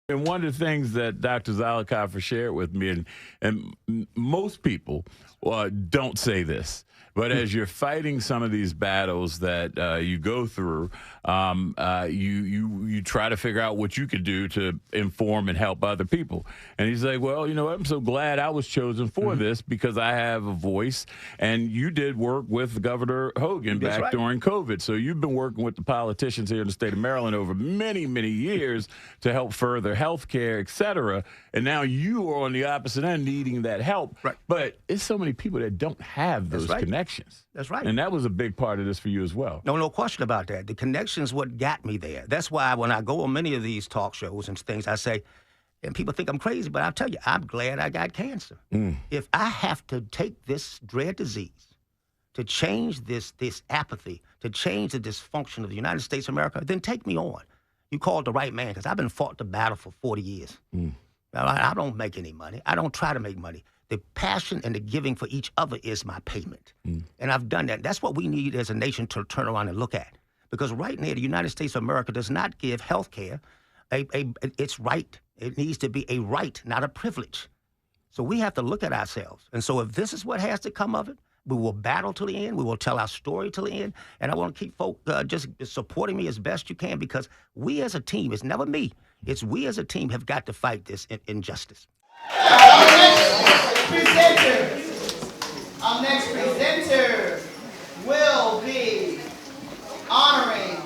And one of the things that Dr. Zollicoffer shared with me, and most people don't say this, but as you're fighting some of these battles that you go through, you try to figure out what you could do to inform and help other people. And he's like, well, you know what? I'm so glad I was chosen for this because I have a voice. And you did work with Governor Hogan back during COVID. So you've been working with the politicians here in the state of Maryland over many, many years to help further health care, et cetera. And now you are on the opposite end needing that help. Right. But it's so many people that don't have those connections. That's right. And that was a big part of this for you as well. No question about that. The connection's what got me there. That's why when I go on many of these talk shows and things, I say, and people think I'm crazy, but I'll tell you, I'm glad I got cancer. If I have to take this dread disease to change this apathy, to change the dysfunction of the United States of America, then take me on. You called the right man because I've been fought the battle for 40 years. I don't make any money. I don't try to make money. The passion and the giving for each other is my payment. And I've done that. That's what we need as a nation to turn around and look at. Because right now, the United States of America does not give health care its right. It needs to be a right, not a privilege. So we have to look at ourselves. And so if this is what has to come of it, we will battle to the end. We will tell our story to the end. And I want to keep folk just supporting me as best you can because we as a team, it's never me, it's we as a team have got to fight this injustice. Our next presenter will be honoring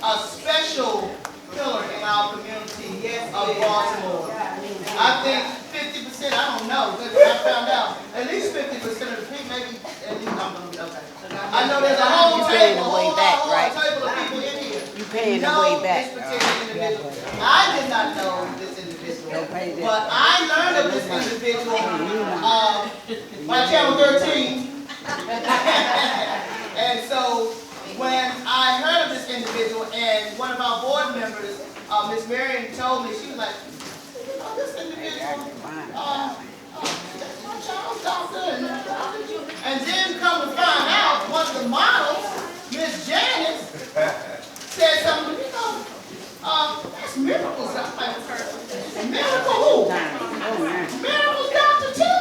a special pillar in our community of Baltimore. I think 50%, I don't know, but I found out at least 50% of the people, maybe at least I'm going to be okay. I know there's a whole table, table of people in here. You paying the way back. This particular individual. I did not know this individual, but I learned of this individual by Channel 13. And so when I heard of this individual and one of our board members, Miss Marion, told me, she was like, you know, this individual, my child's doctor, and then come to find out, one of the models, Miss Janice, said something, you know, that's Miracles. I'm like, Miracle who? Miracles doctor too?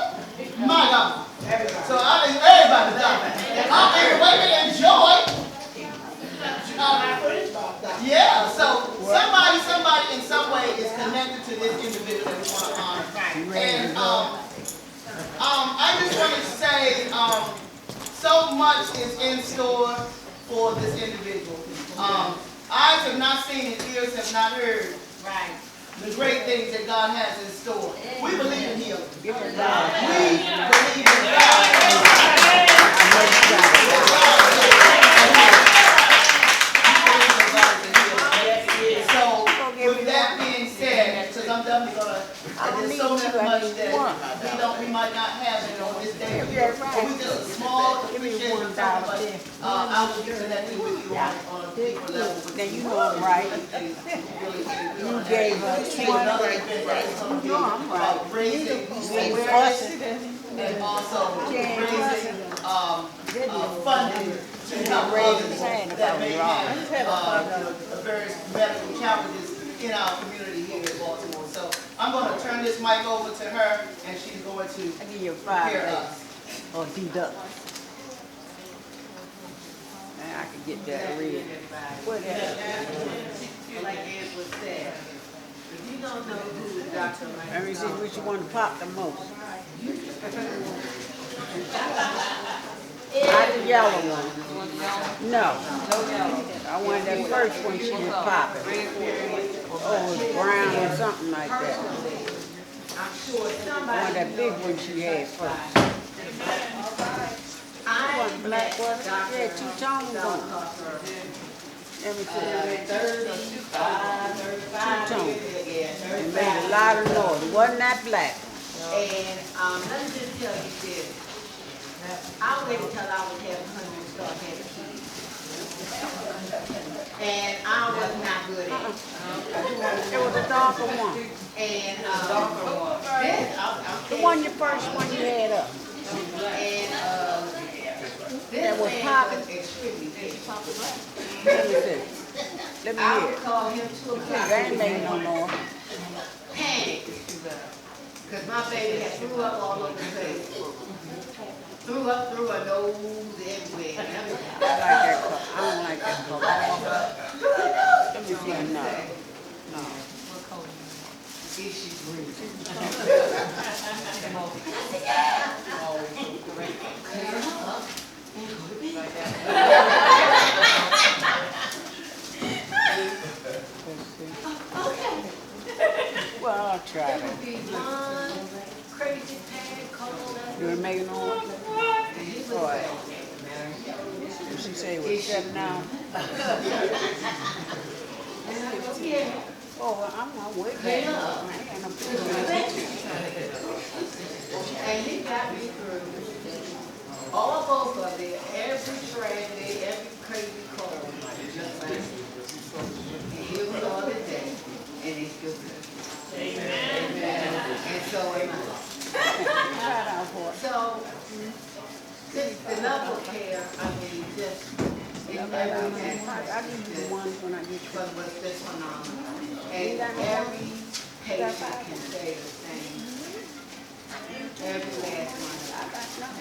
My God. So I think everybody's doctor. And I'm waiting enjoy. Yeah, so somebody in some way is connected to this individual that we want to honor. And I just want to say so much is in store for this individual. Eyes have not seen and ears have not heard the great things that God has in store. We believe in healing. We believe in So, with that being said, because I'm definitely going to, there's so much that we might not have it on this day. But we just a small appreciation, but I will be connecting with you on a deeper level. Now you know I'm right. You gave her Raising and also raising funding to help others that may have various medical challenges in our community here in Baltimore. So I'm going to turn this mic over to her, and she's going to prepare us. or deduct. Now I can get that red. What Like Angela said, if you don't know who the doctor might Let me see which one pop the most. Not the yellow one. No. I wanted that first one she was popping. Oh, it was brown or something like that. I'm sure I somebody wanted that big one she had first. I One black one. Yeah, two-tone one. Let me see. 35, Two-tone. It made a lot of noise. It wasn't that black. and let me just tell you this. I waited till I was having 100 and start having kids. And I was not good at it. It was a darker one. And The one, your first one you had up. this That was man popping. was extremely big. Let me see. Let me I hear would it. call him 2 o'clock. That ain't making no noise. Cause my baby had threw up all over the place. Threw up through her nose everywhere. I like that color. I don't like that color. Let me see another. No. Is she green? Well, I'll try It that. would be one crazy pan cold. You want to make an order? Boy. She say it was 7 now. Oh, well, I'm not with that. I ain't got no picture. And he got me through all both of it, every tragedy, every crazy cold. And here we are today, and it's still good. Amen. And so am I. Try it out for it. So, just the level of care, I mean, just in every aspect. I give you the ones when I get But was just phenomenal. And every patient can say the same. Every last one.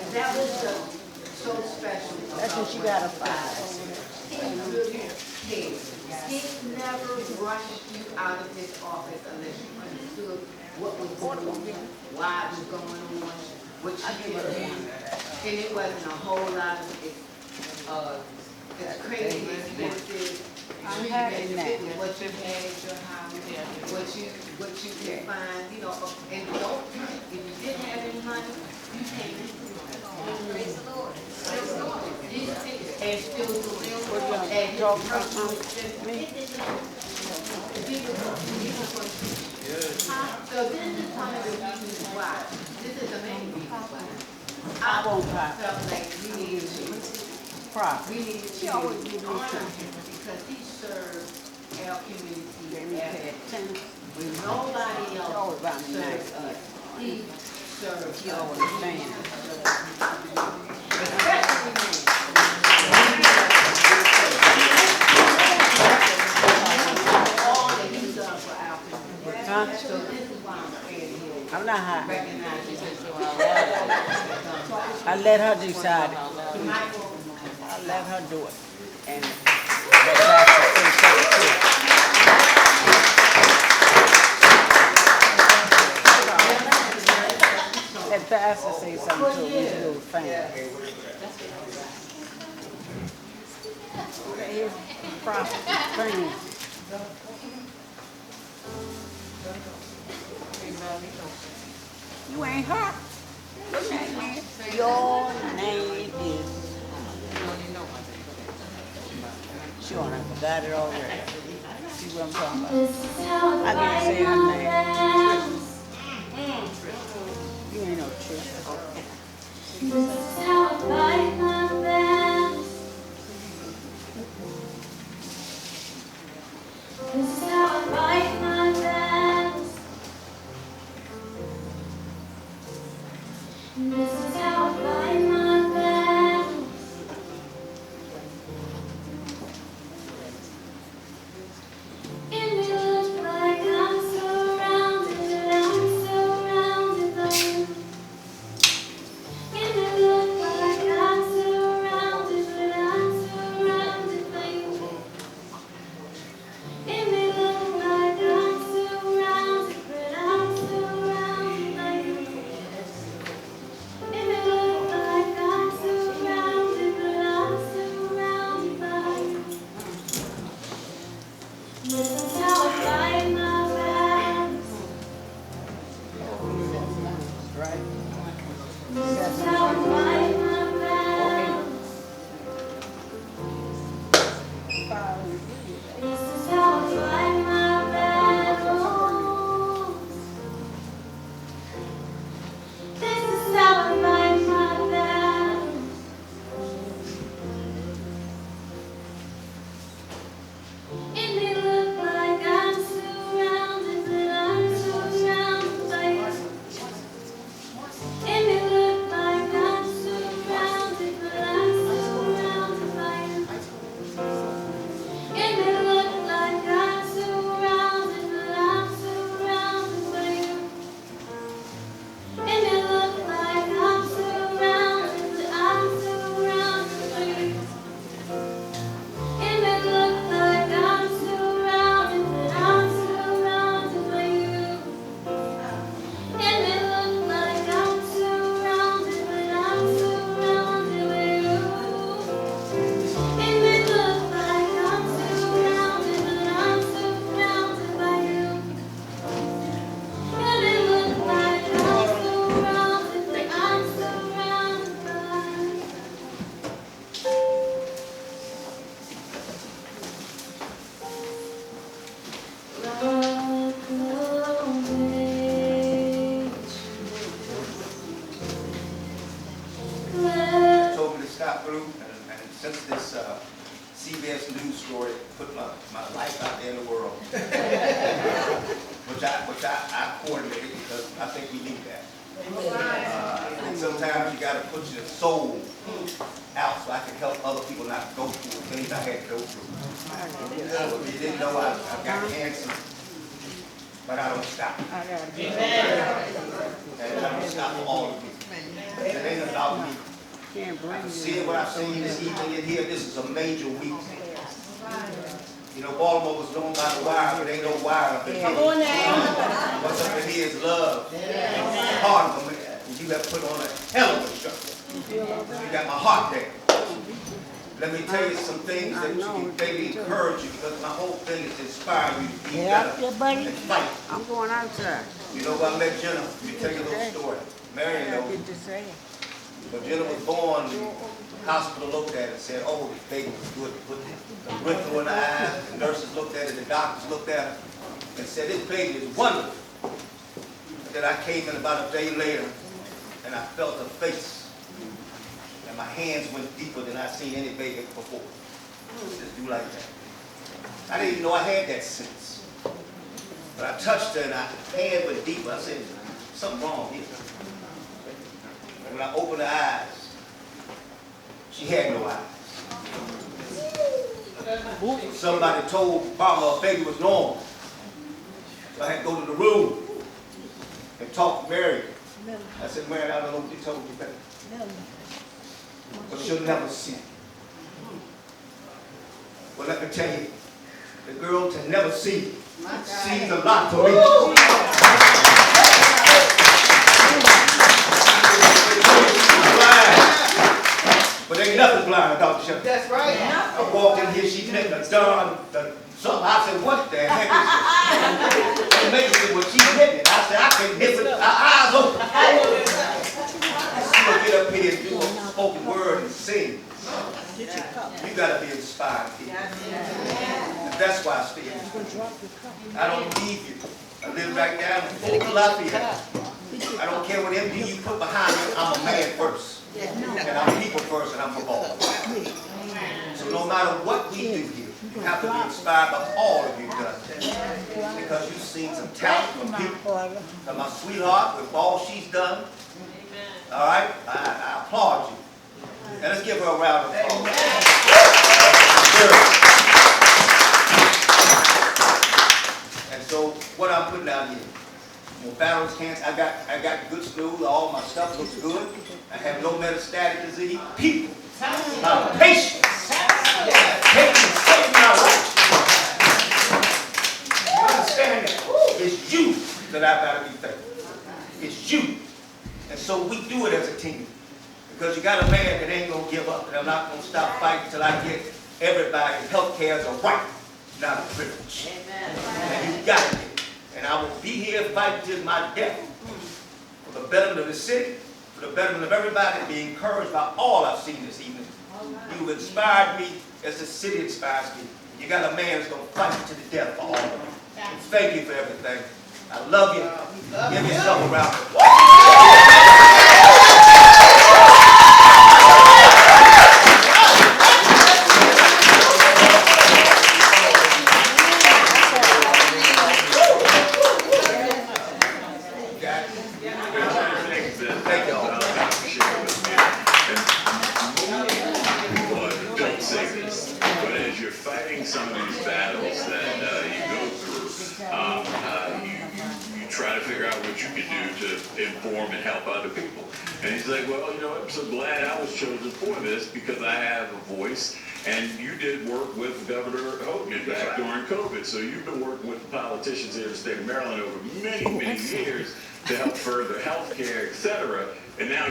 And that was so special. That's when she got a 5. He really cared. He never rushed you out of his office unless you understood what was going on, why it was going on, what you did. And it wasn't a whole lot of it's crazy expensive. I'm having that. What you had at your house, what you can find, you know, and don't, if you didn't have any money, you can't. Praise the Lord. Praise the Lord. And still doing it. And Talk about me. So this is one of the reasons why. This is the main reason why. I won't pop. Felt like we needed to. Prop. We needed to honor him because he served our community when nobody else served us. He served You us. understand. All that he's done for our community. Huh? So this is why I'm standing here. I'm not high. Recognizing I let her decide it. Michael. I let her do it. And that's Let Pastor say something to his little family. His prophet thing. You ain't hurt. Your name is. Your name is. Sure, I forgot it already. See what I'm talking about? I can't say her name. You ain't no Tristan. This is how I fight my battles. This is how I fight my battles. This is how I fight my battles. It may look like I'm surrounded by you. It may look like I'm surrounded, but I'm surrounded by you. It may look like I'm surrounded, but I'm surrounded by you. It may look like I'm surrounded, but I'm surrounded by you. This is how I fight my battles. Right? This is how I fight my battles. This is how I fight my battles. This is how I fight my battles. It may look like I'm surrounded, but I'm surrounded by you. It may look like I'm surrounded, but I'm surrounded by you. It may look like I'm surrounded, but I'm surrounded by you. story, put my life out there in the world, which I coordinated because I think we need that. And sometimes you got to put your soul out so I can help other people not go through the things I had to go through. So if you didn't know, I got cancer, but I don't stop. And I don't stop for all of you. It ain't about me. Seeing what I've seen this evening in here, this is a major week. You know, Baltimore was known by the wire, but ain't no wire up in here. What's up in here is love. Heart of a man. You have put on a hell of a show. You got my heart there. Let me tell you some things that you can maybe encourage you, because my whole thing is to inspire you to be better and fight. I'm going outside. You know, I met Jenna. Let me tell you a little story. Marion knows. When Jenna was born, the hospital looked at it and said, oh, this baby was good. Put the wrinkle in the eyes. The nurses looked at it, the doctors looked at it, and said, this baby is wonderful. And then I came in about a day later, and I felt her face. And my hands went deeper than I'd seen any baby before. Just do like that. I didn't even know I had that sense. But I touched her, and her hand went deeper. I said, something wrong here. And when I opened her eyes, she had no eyes. Somebody told Mama her baby was normal. So I had to go to the room and talk to Mary. I said, Mary, I don't know what you told me, baby. But she'll never see. Well, let me tell you, the girl to never see sees a lot for me. But ain't nothing blind, Dr. Shepard. That's right. I walked in here, she met the darn, something. I said, what the heck is this? And Major said, well, she's hitting it. I said, I can hit with her eyes open. I see her get up here and do a spoken word and sing. You got to be inspired, people. And that's why I stay here. I don't leave you. I live right down in Fort Lafayette. I don't care what MD you put behind me, I'm a man first. And I'm people first, and I'm a ball. So no matter what we do here, you have to be inspired by all of you done. Because you've seen some talent from people. And my sweetheart, with all she's done, all right, I applaud you. And let's give her a round of applause. And so what I'm putting out here, Barrow's cancer, I got good news, all my stuff looks good. I have no metastatic disease. People, my patience, taking saving my life. You understand that? It's you that I've got to be thankful. It's you. And so we do it as a team. Because you got a man that ain't going to give up, and I'm not going to stop fighting until I get everybody. Health care is a right, not a privilege. Amen. And you got it. And I will be here fighting till my death for the betterment of the city, for the betterment of everybody, and be encouraged by all I've seen this evening. You've inspired me as the city inspires me. You got a man that's going to fight to the death for all of you. Thank you for everything. I love you. Give yourself a round of some of these battles that you go through, you try to figure out what you can do to inform and help other people. And he's like, well, you know, I'm so glad I was chosen for this because I have a voice. And you did work with Governor Hogan back during COVID. So you've been working with the politicians here in the state of Maryland over many, many years to help further health care, et cetera. And now